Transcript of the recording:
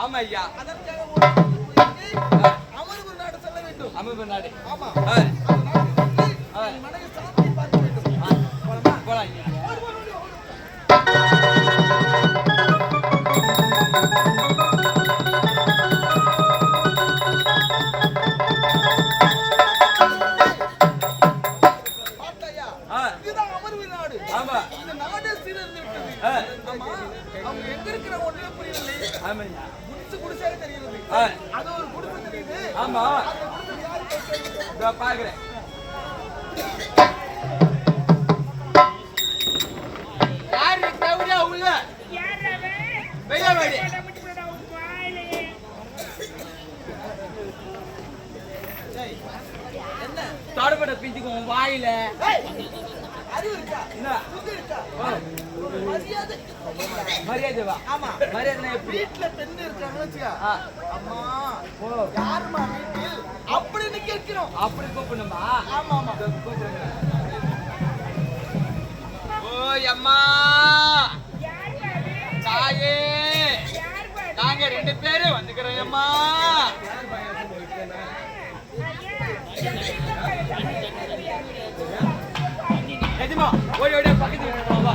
ஆமா ஐயா. அதற்காக ஒரு அமர்வு நாடு செல்ல வேண்டும். அமர்வு நாடு. ஆமா. அந்த நாடு மனைவி சாமி பார்க்க வேண்டும். போலாமா? போலாம் ஐயா. இதுதான் அமர்வு நாடு. ஆமா. இந்த நாடு சீரழிந்து விட்டது. ஆமா. அவங்க எங்க இருக்கிற ஒன்றே புரியவில்லை. ஆமா ஐயா. குடிசையாக தெரிகிறது. அது ஒரு குடிசை தெரியுது. ஆமா. அந்த குடிசை யாரு? இதோ பாக்குறேன். யாரு தவுடா உள்ள? யாரவே? வெய்யா வாடி. என்ன? தடபட பிஞ்சுக்கு உன் வாயில. அறிவு இருக்கா? என்ன? புத்தி இருக்கா? மரியாதை. மரியாதை வா. ஆமா. மரியாதை எப்படி? வீட்டுல பெண் இருக்காங்கன்னு வச்சுக்க. அம்மா. ஓ. யாருமா வீட்டில்? அப்படின்னு கேட்கிறோம். அப்படி கூப்பிடணுமா? ஆமா ஆமா. ஓய் அம்மா. தாயே. நாங்க 2 பேரும் வந்துக்கிறோம் அம்மா. எஜமா ஓடி ஓடி பக்கத்து வீட்டுக்கு வா.